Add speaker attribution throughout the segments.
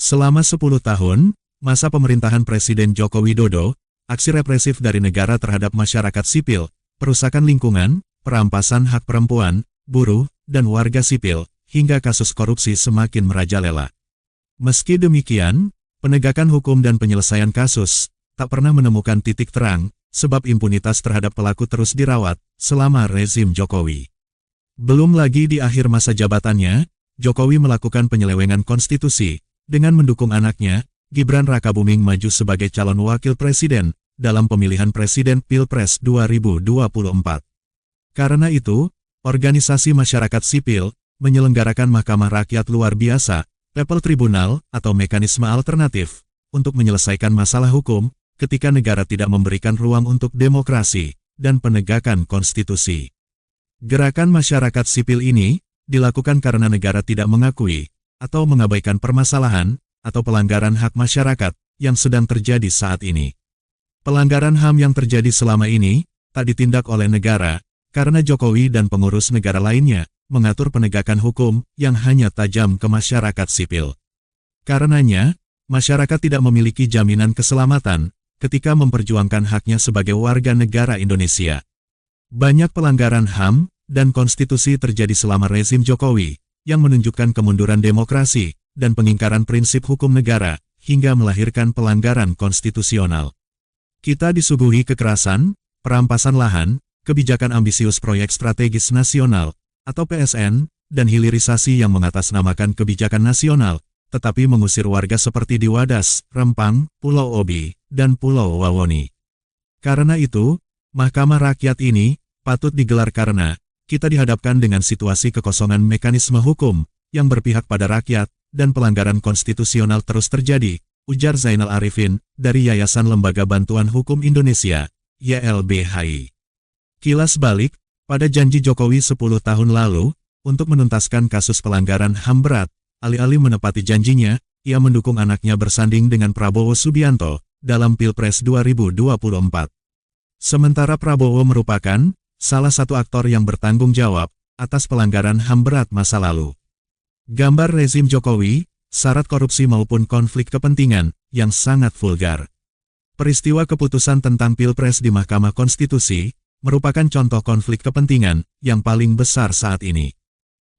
Speaker 1: Selama 10 tahun, masa pemerintahan Presiden Joko Widodo, aksi represif dari negara terhadap masyarakat sipil, perusakan lingkungan, perampasan hak perempuan, buruh, dan warga sipil, hingga kasus korupsi semakin merajalela. Meski demikian, penegakan hukum dan penyelesaian kasus tak pernah menemukan titik terang, sebab impunitas terhadap pelaku terus dirawat selama rezim Jokowi. Belum lagi di akhir masa jabatannya, Jokowi melakukan penyelewengan konstitusi dengan mendukung anaknya, Gibran Rakabuming maju sebagai calon wakil presiden dalam pemilihan presiden Pilpres 2024. Karena itu, organisasi masyarakat sipil menyelenggarakan Mahkamah Rakyat Luar Biasa, People Tribunal, atau mekanisme alternatif untuk menyelesaikan masalah hukum ketika negara tidak memberikan ruang untuk demokrasi dan penegakan konstitusi. Gerakan masyarakat sipil ini dilakukan karena negara tidak mengakui atau mengabaikan permasalahan atau pelanggaran hak masyarakat yang sedang terjadi saat ini. Pelanggaran HAM yang terjadi selama ini tak ditindak oleh negara karena Jokowi dan pengurus negara lainnya mengatur penegakan hukum yang hanya tajam ke masyarakat sipil. Karenanya, masyarakat tidak memiliki jaminan keselamatan ketika memperjuangkan haknya sebagai warga negara Indonesia. Banyak pelanggaran HAM dan konstitusi terjadi selama rezim Jokowi, yang menunjukkan kemunduran demokrasi dan pengingkaran prinsip hukum negara, hingga melahirkan pelanggaran konstitusional. Kita disuguhi kekerasan, perampasan lahan, kebijakan ambisius proyek strategis nasional, atau PSN, dan hilirisasi yang mengatasnamakan kebijakan nasional, tetapi mengusir warga seperti di Wadas, Rempang, Pulau Obi, dan Pulau Wawoni. Karena itu, Mahkamah Rakyat ini patut digelar karena kita dihadapkan dengan situasi kekosongan mekanisme hukum yang berpihak pada rakyat dan pelanggaran konstitusional terus terjadi, ujar Zainal Arifin dari Yayasan Lembaga Bantuan Hukum Indonesia, YLBHI. Kilas balik, pada janji Jokowi 10 tahun lalu untuk menuntaskan kasus pelanggaran HAM berat, alih-alih menepati janjinya, ia mendukung anaknya bersanding dengan Prabowo Subianto dalam Pilpres 2024. Sementara Prabowo merupakan salah satu aktor yang bertanggung jawab atas pelanggaran HAM berat masa lalu. Gambar rezim Jokowi, syarat korupsi maupun konflik kepentingan yang sangat vulgar. Peristiwa keputusan tentang Pilpres di Mahkamah Konstitusi merupakan contoh konflik kepentingan yang paling besar saat ini.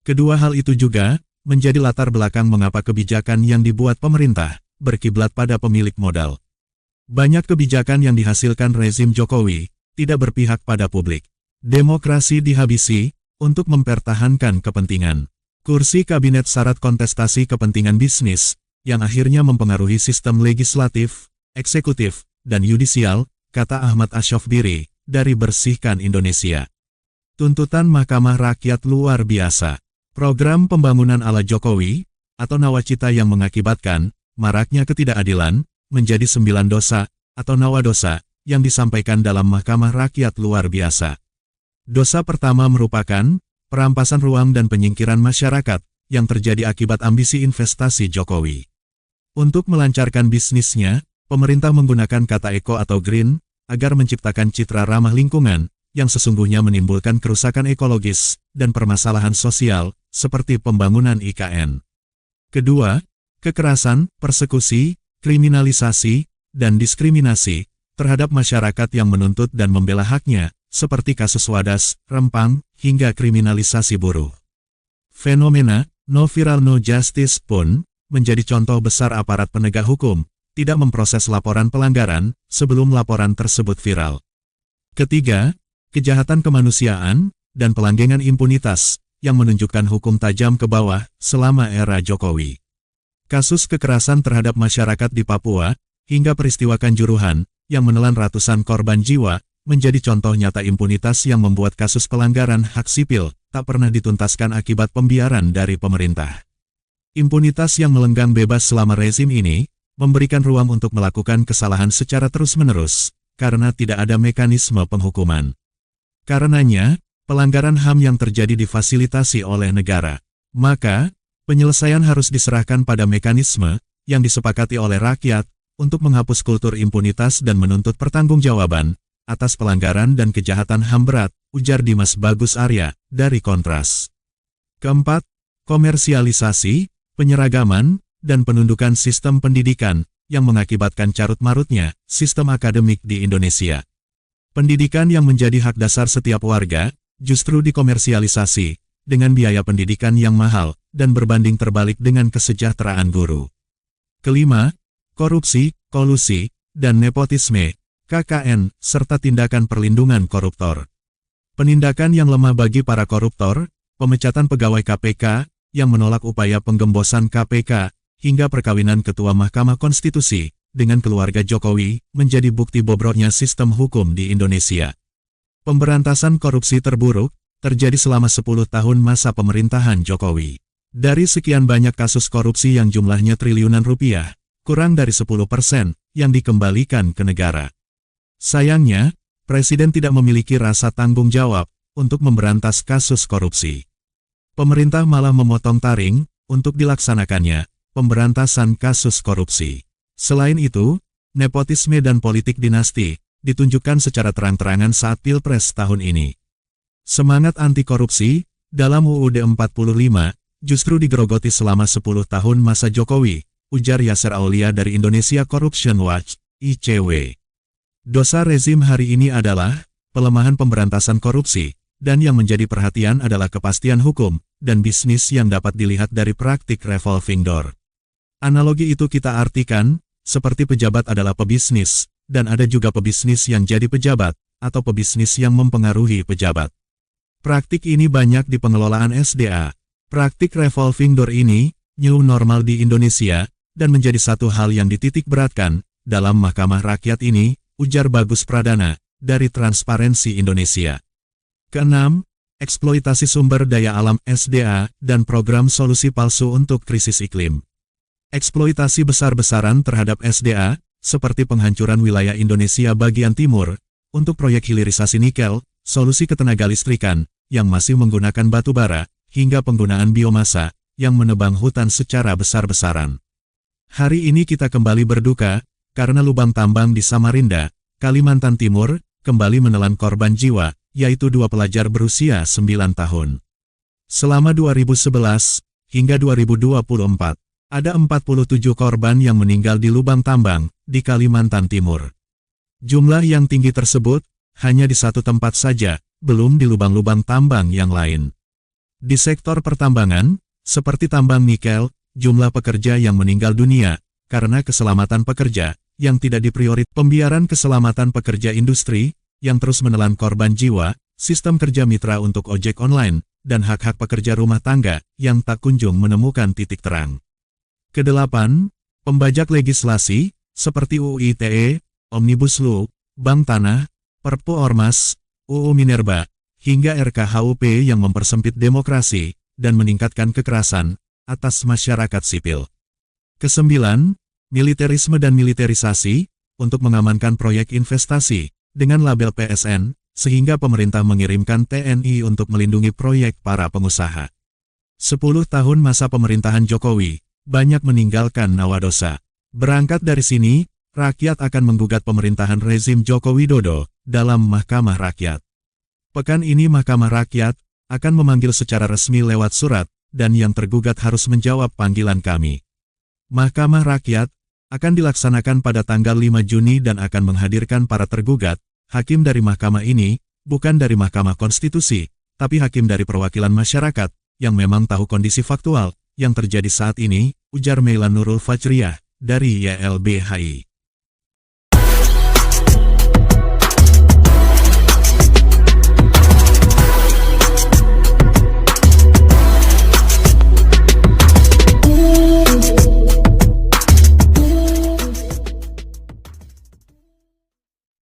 Speaker 1: Kedua hal itu juga menjadi latar belakang mengapa kebijakan yang dibuat pemerintah berkiblat pada pemilik modal. Banyak kebijakan yang dihasilkan rezim Jokowi tidak berpihak pada publik. Demokrasi dihabisi untuk mempertahankan kepentingan. Kursi kabinet syarat kontestasi kepentingan bisnis, yang akhirnya mempengaruhi sistem legislatif, eksekutif, dan yudisial, kata Ahmad Asyofbiri, dari Bersihkan Indonesia. Tuntutan Mahkamah Rakyat Luar Biasa. Program pembangunan ala Jokowi, atau nawacita yang mengakibatkan maraknya ketidakadilan, menjadi 9 dosa, atau nawadosa, yang disampaikan dalam Mahkamah Rakyat Luar Biasa. Dosa pertama merupakan perampasan ruang dan penyingkiran masyarakat yang terjadi akibat ambisi investasi Jokowi. Untuk melancarkan bisnisnya, pemerintah menggunakan kata eko atau green agar menciptakan citra ramah lingkungan yang sesungguhnya menimbulkan kerusakan ekologis dan permasalahan sosial seperti pembangunan IKN. Kedua, kekerasan, persekusi, kriminalisasi, dan diskriminasi terhadap masyarakat yang menuntut dan membela haknya, seperti kasus Wadas, Rempang, hingga kriminalisasi buruh. Fenomena no viral no justice pun menjadi contoh besar aparat penegak hukum tidak memproses laporan pelanggaran sebelum laporan tersebut viral. Ketiga, kejahatan kemanusiaan dan pelanggengan impunitas yang menunjukkan hukum tajam ke bawah selama era Jokowi. Kasus kekerasan terhadap masyarakat di Papua hingga peristiwa Kanjuruhan yang menelan ratusan korban jiwa menjadi contoh nyata impunitas yang membuat kasus pelanggaran hak sipil tak pernah dituntaskan akibat pembiaran dari pemerintah. Impunitas yang melenggang bebas selama rezim ini memberikan ruang untuk melakukan kesalahan secara terus-menerus karena tidak ada mekanisme penghukuman. Karenanya, pelanggaran HAM yang terjadi difasilitasi oleh negara. Maka, penyelesaian harus diserahkan pada mekanisme yang disepakati oleh rakyat untuk menghapus kultur impunitas dan menuntut pertanggungjawaban atas pelanggaran dan kejahatan HAM berat, ujar Dimas Bagus Arya, dari Kontras. Keempat, komersialisasi, penyeragaman, dan penundukan sistem pendidikan, yang mengakibatkan carut-marutnya sistem akademik di Indonesia. Pendidikan yang menjadi hak dasar setiap warga, justru dikomersialisasi, dengan biaya pendidikan yang mahal, dan berbanding terbalik dengan kesejahteraan guru. Kelima, korupsi, kolusi, dan nepotisme, KKN, serta tindakan perlindungan koruptor. Penindakan yang lemah bagi para koruptor, pemecatan pegawai KPK, yang menolak upaya penggembosan KPK, hingga perkawinan Ketua Mahkamah Konstitusi dengan keluarga Jokowi, menjadi bukti bobroknya sistem hukum di Indonesia. Pemberantasan korupsi terburuk terjadi selama 10 tahun masa pemerintahan Jokowi. Dari sekian banyak kasus korupsi yang jumlahnya triliunan rupiah, kurang dari 10% yang dikembalikan ke negara. Sayangnya, Presiden tidak memiliki rasa tanggung jawab untuk memberantas kasus korupsi. Pemerintah malah memotong taring untuk dilaksanakannya pemberantasan kasus korupsi. Selain itu, nepotisme dan politik dinasti ditunjukkan secara terang-terangan saat Pilpres tahun ini. Semangat anti-korupsi dalam UUD 45 justru digerogoti selama 10 tahun masa Jokowi, ujar Yasser Aulia dari Indonesia Corruption Watch, ICW. Dosa rezim hari ini adalah pelemahan pemberantasan korupsi, dan yang menjadi perhatian adalah kepastian hukum dan bisnis yang dapat dilihat dari praktik revolving door. Analogi itu kita artikan, seperti pejabat adalah pebisnis, dan ada juga pebisnis yang jadi pejabat, atau pebisnis yang mempengaruhi pejabat. Praktik ini banyak di pengelolaan SDA. Praktik revolving door ini, new normal di Indonesia, dan menjadi satu hal yang dititik beratkan, dalam Mahkamah Rakyat ini, ujar Bagus Pradana, dari Transparensi Indonesia. Keenam, eksploitasi sumber daya alam SDA, dan program solusi palsu untuk krisis iklim. Eksploitasi besar-besaran terhadap SDA, seperti penghancuran wilayah Indonesia bagian timur, untuk proyek hilirisasi nikel, solusi ketenaga listrikan, yang masih menggunakan batu bara, hingga penggunaan biomasa, yang menebang hutan secara besar-besaran. Hari ini kita kembali berduka, karena lubang tambang di Samarinda, Kalimantan Timur, kembali menelan korban jiwa, yaitu 2 pelajar berusia 9 tahun. Selama 2011 hingga 2024, ada 47 korban yang meninggal di lubang tambang di Kalimantan Timur. Jumlah yang tinggi tersebut hanya di satu tempat saja, belum di lubang-lubang tambang yang lain. Di sektor pertambangan, seperti tambang nikel, jumlah pekerja yang meninggal dunia karena keselamatan pekerja yang tidak diprioritaskan. Pembiaran keselamatan pekerja industri yang terus menelan korban jiwa, sistem kerja mitra untuk ojek online, dan hak-hak pekerja rumah tangga yang tak kunjung menemukan titik terang. Kedelapan, pembajak legislasi, seperti UU ITE, Omnibus Law, Bank Tanah, Perpu Ormas, UU Minerba, hingga RKUHP yang mempersempit demokrasi, dan meningkatkan kekerasan atas masyarakat sipil. Kesembilan, militerisme dan militerisasi, untuk mengamankan proyek investasi, dengan label PSN, sehingga pemerintah mengirimkan TNI untuk melindungi proyek para pengusaha. 10 tahun masa pemerintahan Jokowi, banyak meninggalkan nawadosa. Berangkat dari sini, rakyat akan menggugat pemerintahan rezim Joko Widodo dalam Mahkamah Rakyat. Pekan ini Mahkamah Rakyat akan memanggil secara resmi lewat surat, dan yang tergugat harus menjawab panggilan kami. Mahkamah Rakyat akan dilaksanakan pada tanggal 5 Juni dan akan menghadirkan para tergugat, hakim dari mahkamah ini, bukan dari Mahkamah Konstitusi, tapi hakim dari perwakilan masyarakat, yang memang tahu kondisi faktual yang terjadi saat ini, ujar Meila Nurul Fajriyah, dari YLBHI.